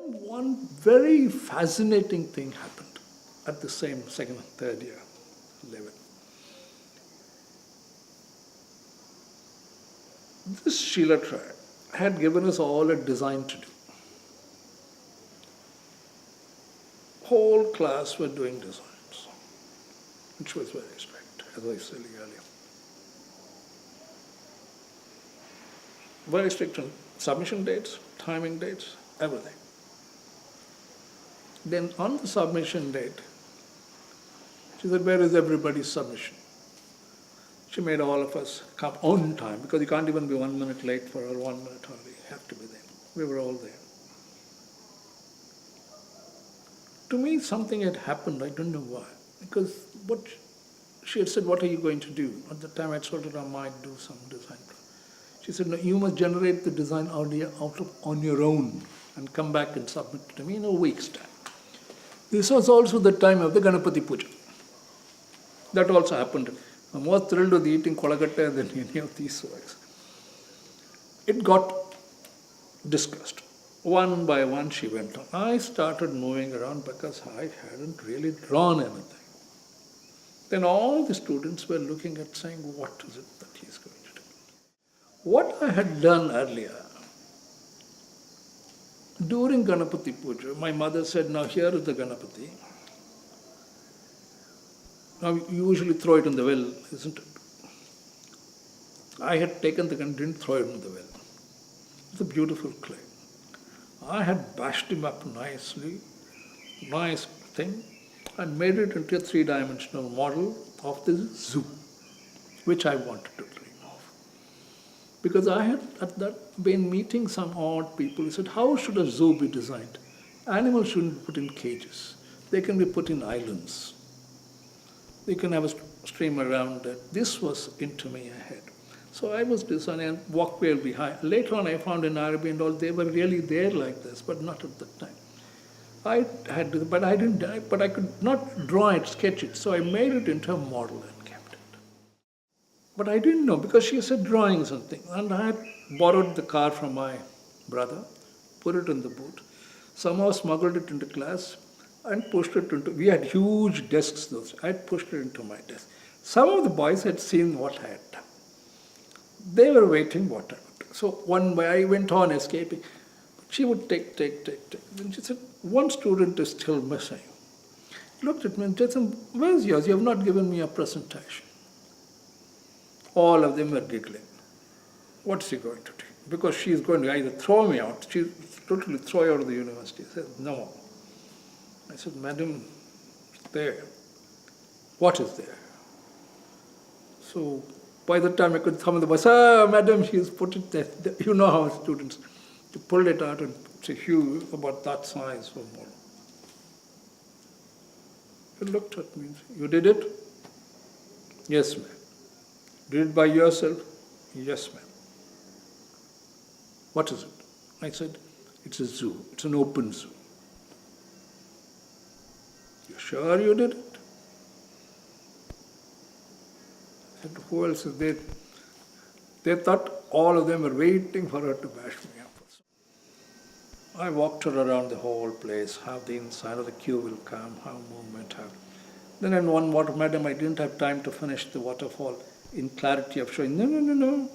One very fascinating thing happened at the same second and third year level. This Sheila Tribe had given us all a design to do. Whole class were doing designs, which was very strict, as I said earlier. Very strict on submission dates, timing dates, everything. Then on the submission date, she said, where is everybody's submission? She made all of us come on time, because you can't even be 1 minute late for her, 1 minute early. You have to be there. We were all there. To me, something had happened, I don't know why. Because what she had said, what are you going to do? At the time I told her I might do some design. She said, no, you must generate the design idea on your own and come back and submit it to me in a week's time. This was also the time of the Ganapati Puja. That also happened. I'm more thrilled with eating kolagatta than any of these works. It got discussed. One by one she went on. I started moving around because I hadn't really drawn anything. Then all the students were looking at saying, what is it that he's going to do? What I had done earlier, during Ganapati Puja, my mother said, now here is the Ganapati. Now you usually throw it in the well, isn't it? I had taken the gun, didn't throw it in the well. It's a beautiful clay. I had bashed him up nicely, nice thing, and made it into a 3-dimensional model of the zoo, which I wanted to dream of. Because I had at that been meeting some odd people who said, how should a zoo be designed? Animals shouldn't be put in cages. They can be put in islands. They can have a stream around it. This was into me ahead. So I was designing a walkway behind. Later on I found in Arabic and all, they were really there like this, but not at that time. I could not draw it, sketch it, so I made it into a model and kept it. But I didn't know, because she said drawing something, and I had borrowed the car from my brother, put it in the boot, somehow smuggled it into class, and pushed it into, we had huge desks those, I had pushed it into my desk. Some of the boys had seen what I had done. They were waiting what I would do. So one way I went on escaping. She would take. Then she said, one student is still missing. He looked at me and said, where's yours? You have not given me a presentation. All of them were giggling. What's he going to do? Because she's going to either throw me out, she'll totally throw you out of the university. I said, no. I said, madam, it's there. What is there? So by the time I could thumb the bus, madam, she's put it there. You know how students, they pulled it out and it's a huge, about that size or more. He looked at me and said, you did it? Yes, ma'am. Did it by yourself? Yes, ma'am. What is it? I said, it's a zoo. It's an open zoo. You sure you did it? I said, who else is there? They thought all of them were waiting for her to bash me up. I walked her around the whole place, how the inside of the queue will come, how movement have. Then in one water, madam, I didn't have time to finish the waterfall in clarity of showing, no.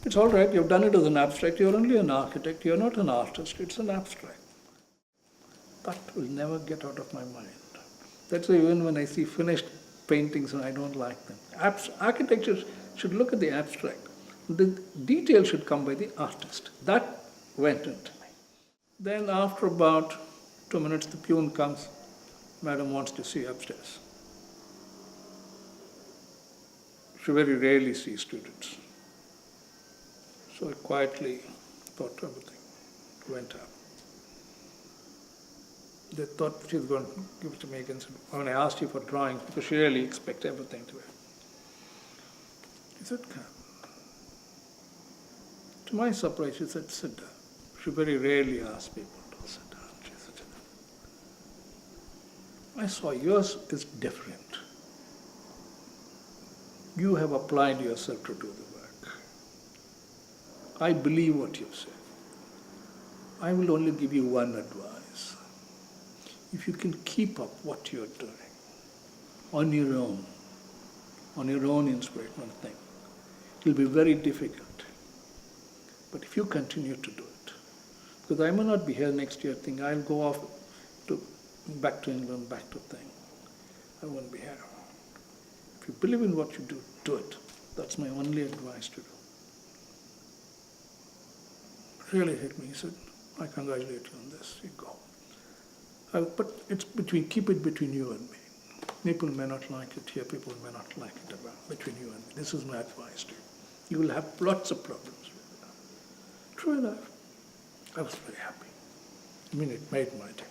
It's all right, you've done it as an abstract, you're only an architect, you're not an artist, it's an abstract. That will never get out of my mind. That's why even when I see finished paintings, I don't like them. Architecture should look at the abstract. The detail should come by the artist. That went into me. Then after about 2 minutes, the peon comes. Madam wants to see you upstairs. She very rarely sees students. So I quietly thought everything, went up. They thought she was going to give it to me again. When I asked you for drawings, because she really expects everything to her. She said, come. To my surprise, she said, sit down. She very rarely asks people to sit down. She said, sit down. I saw yours is different. You have applied yourself to do the work. I believe what you say. I will only give you one advice. If you can keep up what you're doing on your own inspirational thing, it'll be very difficult. But if you continue to do it, because I may not be here next year, I'll go off back to England, back to thing. I won't be here. If you believe in what you do, do it. That's my only advice to you. Really hit me. He said, I congratulate you on this. You go. But it's keep it between you and me. People may not like it here, people may not like it between you and me. This is my advice to you. You will have lots of problems with it. True enough. I was very happy. It made my day.